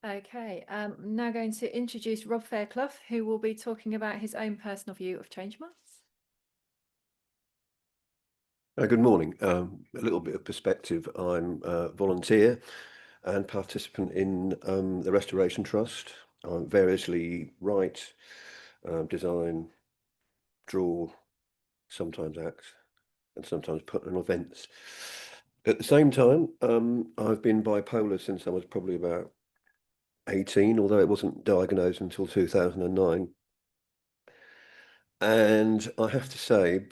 Okay, I'm now going to introduce Rob Fairclough, who will be talking about his own personal view of change months. Good morning. A little bit of perspective. I'm a volunteer and participant in the Restoration Trust. I variously write, design, draw, sometimes act, and sometimes put on events. At the same time, I've been bipolar since I was probably about 18, although it wasn't diagnosed until 2009. And I have to say,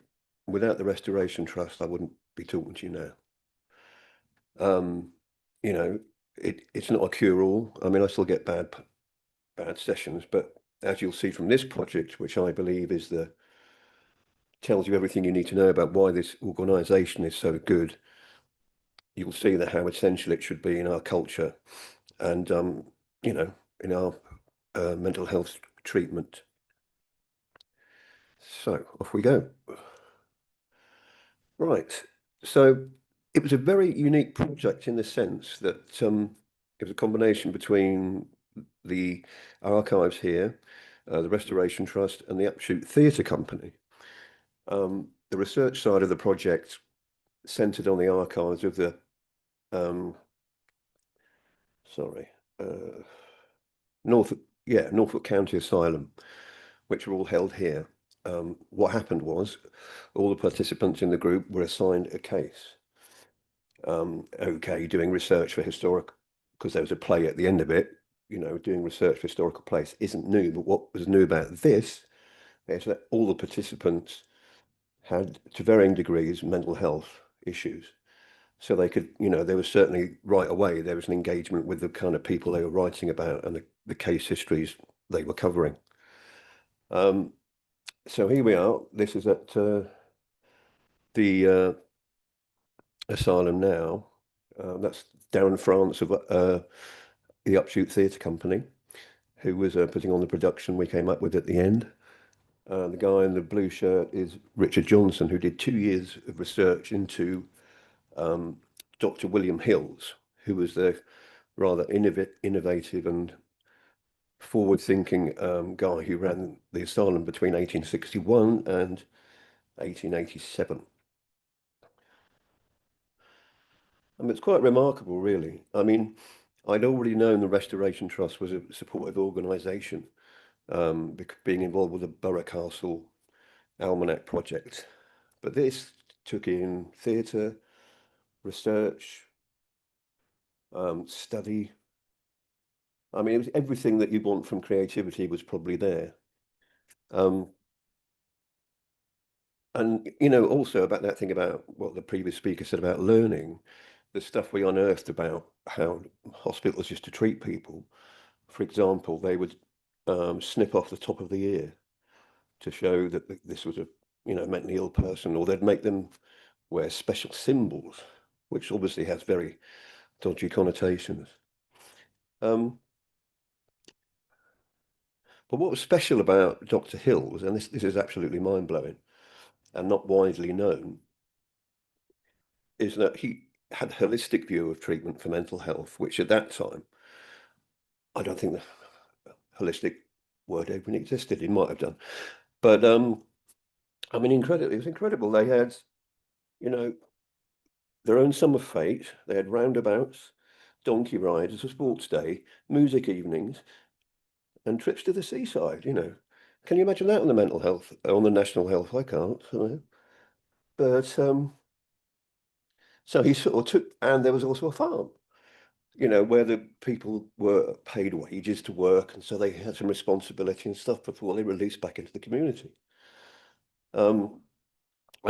without the Restoration Trust, I wouldn't be talking to you now. Um, you know, it's not a cure-all. I mean, I still get bad sessions, but as you'll see from this project, which I believe is tells you everything you need to know about why this organisation is so good, you'll see that how essential it should be in our culture and in our mental health treatment. So off we go. Right. So it was a very unique project in the sense that it was a combination between the archives here, the Restoration Trust, and the Upshoot Theatre Company. The research side of the project centered on the archives of the, um, sorry, Norfolk County Asylum, which were all held here. What happened was all the participants in the group were assigned a case. Doing research for historic, because there was a play at the end of it, doing research for historical place isn't new, but what was new about this is that all the participants had, to varying degrees, mental health issues. So they could, there was certainly right away, there was an engagement with the kind of people they were writing about and the case histories they were covering. So here we are. This is at the asylum now. That's Darren France of the Upshoot Theatre Company, who was putting on the production we came up with at the end. The guy in the blue shirt is Richard Johnson, who did 2 years of research into Dr. William Hills, who was the rather innovative and forward-thinking guy who ran the asylum between 1861 and 1887. I mean, it's quite remarkable, really. I mean, I'd already known the Restoration Trust was a supportive organisation, being involved with the Borough Castle Almanac project. But this took in theatre, research, study. I mean, it was everything that you want from creativity was probably there. Um, and, also about that thing about what the previous speaker said about learning, the stuff we unearthed about how hospitals used to treat people. For example, they would snip off the top of the ear to show that this was a, mentally ill person, or they'd make them wear special symbols, which obviously has very dodgy connotations. Um, but what was special about Dr. Hills, and this is absolutely mind-blowing and not widely known, is that he had a holistic view of treatment for mental health, which at that time, I don't think the holistic word even existed. It might have done. But I mean, incredible. It was incredible. They had, you know, their own summer fete. They had roundabouts, donkey rides, as a sports day, music evenings, and trips to the seaside. Can you imagine that on the mental health, on the national health? I can't. But so he sort of took, and there was also a farm, where the people were paid wages to work, and so they had some responsibility and stuff before they released back into the community. I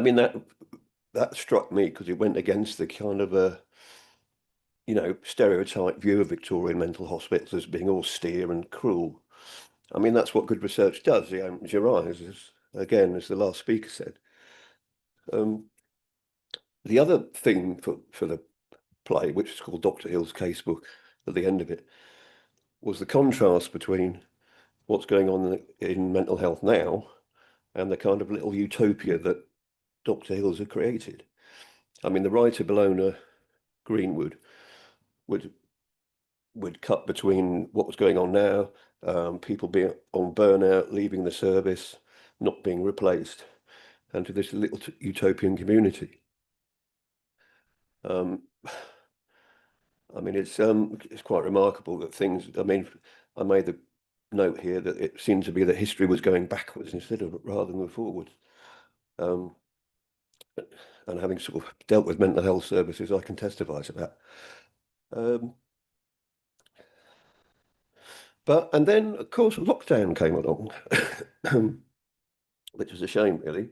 mean that struck me because it went against the kind of a stereotype view of Victorian mental hospitals as being austere and cruel. I mean, that's what good research does. It opens your eyes, again, as the last speaker said. The other thing for the play, which is called Dr. Hill's Casebook at the end of it, was the contrast between what's going on in mental health now and the kind of little utopia that Dr. Hills had created. I mean, the writer Bologna Greenwood would would cut between what was going on now, people being on burnout, leaving the service, not being replaced, and to this little utopian community. Um, I mean, it's quite remarkable that things. I mean, I made the note here that it seemed to be that history was going backwards instead of rather than forwards. Um, and having sort of dealt with mental health services, I can testify to that. Um, and then, of course, lockdown came along, which was a shame, really,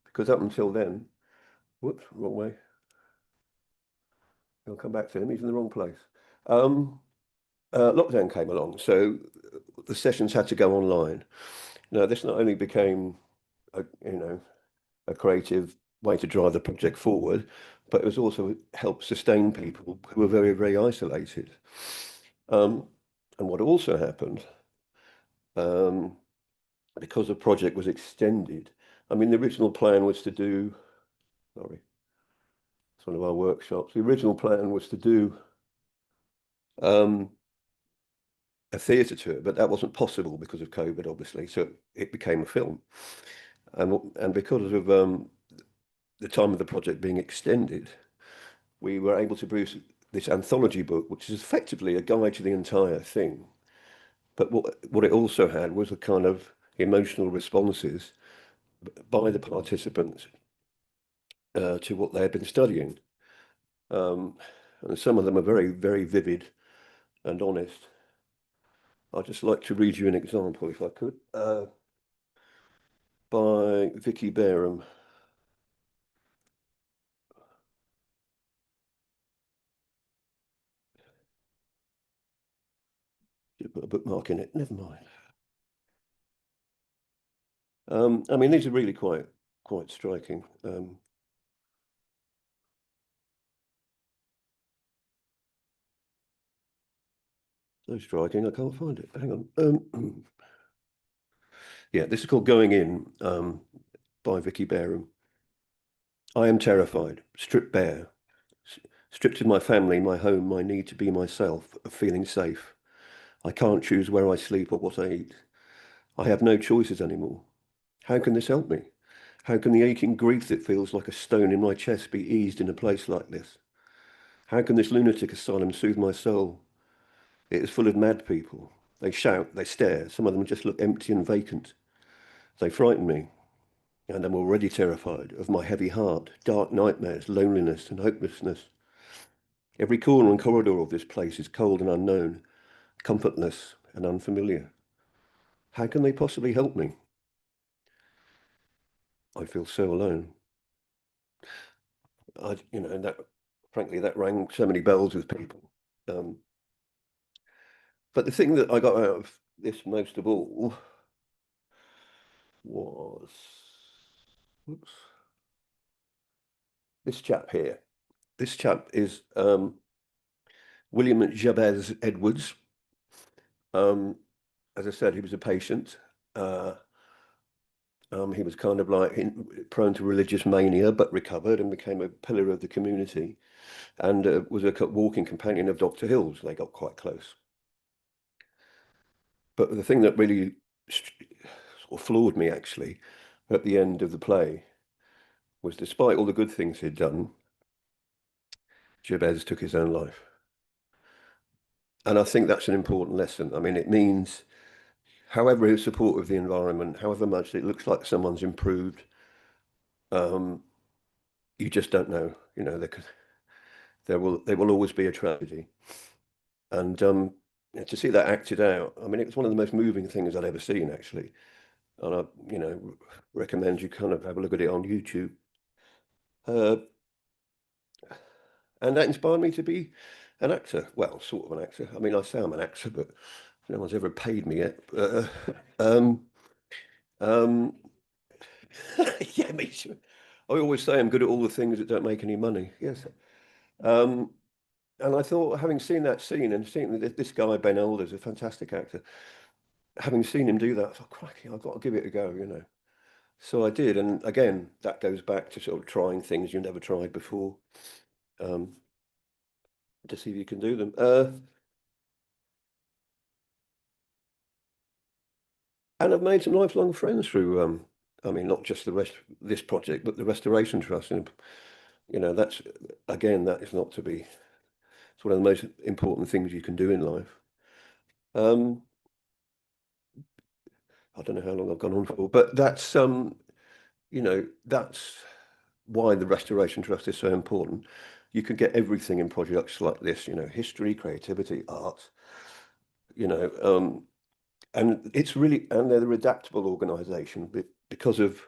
because up until then, whoops, wrong way. I'll come back to him. He's in the wrong place. Lockdown came along, so the sessions had to go online. Now, this not only became a creative way to drive the project forward, but it was also helped sustain people who were very, very isolated. And what also happened, um, because the project was extended, I mean, the original plan was to do, sorry, it's one of our workshops. The original plan was to do um, a theatre tour, but that wasn't possible because of COVID, obviously. So it became a film. And because of the time of the project being extended, we were able to produce this anthology book, which is effectively a guide to the entire thing. But what it also had was a kind of emotional responses by the participants to what they had been studying. And some of them are very, very vivid and honest. I'd just like to read you an example, if I could, by Vicky Bareham. Should put a bookmark in it. Never mind. I mean, these are really quite striking. So striking, I can't find it. Hang on. Yeah, this is called Going In, by Vicky Bareham. I am terrified, stripped bare, stripped of my family, my home, my need to be myself, of feeling safe. I can't choose where I sleep or what I eat. I have no choices anymore. How can this help me? How can the aching grief that feels like a stone in my chest be eased in a place like this? How can this lunatic asylum soothe my soul? It is full of mad people. They shout, they stare, some of them just look empty and vacant. They frighten me, and I'm already terrified of my heavy heart, dark nightmares, loneliness, and hopelessness. Every corner and corridor of this place is cold and unknown, comfortless and unfamiliar. How can they possibly help me? I feel so alone. That frankly, that rang so many bells with people. Um, but the thing that I got out of this most of all was, oops, this chap here. This chap is William Jabez Edwards. Um, as I said, he was a patient. He was kind of like prone to religious mania, but recovered and became a pillar of the community, and was a walking companion of Dr. Hill's. They got quite close. But the thing that really sort of floored me, actually, at the end of the play, was despite all the good things he'd done, Jabez took his own life. And I think that's an important lesson. I mean, it means, however supportive of the environment, however much it looks like someone's improved, um, you just don't know. There will always be a tragedy. And to see that acted out, I mean, it was one of the most moving things I'd ever seen, actually. And I, recommend you kind of have a look at it on YouTube. Uh, and that inspired me to be an actor. Well, sort of an actor. I mean, I say I'm an actor, but no one's ever paid me yet. Um, yeah, me too. I always say I'm good at all the things that don't make any money. Yes. Um, and I thought, having seen that scene and seeing that this guy, Ben Elder's a fantastic actor, having seen him do that, I thought, crikey, I've got to give it a go. So I did. And again, that goes back to sort of trying things you've never tried before, um, to see if you can do them. And I've made some lifelong friends through, I mean, not just this project, but the Restoration Trust. And, that's, again, that is not to be, it's one of the most important things you can do in life. Um, I don't know how long I've gone on for, but that's why the Restoration Trust is so important. You can get everything in projects like this, history, creativity, art, you know, and they're the adaptable organisation because of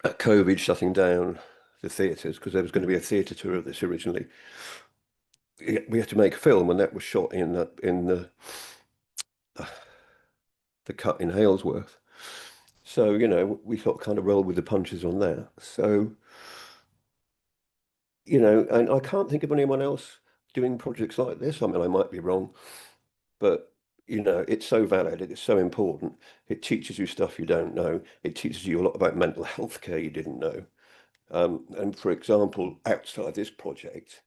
COVID shutting down the theatres, because there was going to be a theatre tour of this originally. We had to make a film, and that was shot in the cut in Halesworth. So, we sort of kind of rolled with the punches on that. So, and I can't think of anyone else doing projects like this. I mean, I might be wrong, but it's so valid, it's so important. It teaches you stuff you don't know. It teaches you a lot about mental health care you didn't know. And for example, outside this project,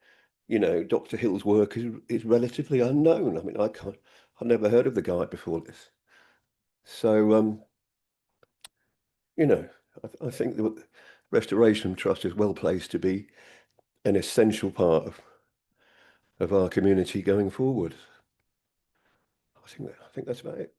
Dr. Hill's work is relatively unknown. I mean, I've never heard of the guy before this. So, you know, I think the Restoration Trust is well placed to be an essential part of our community going forward. I think that's about it.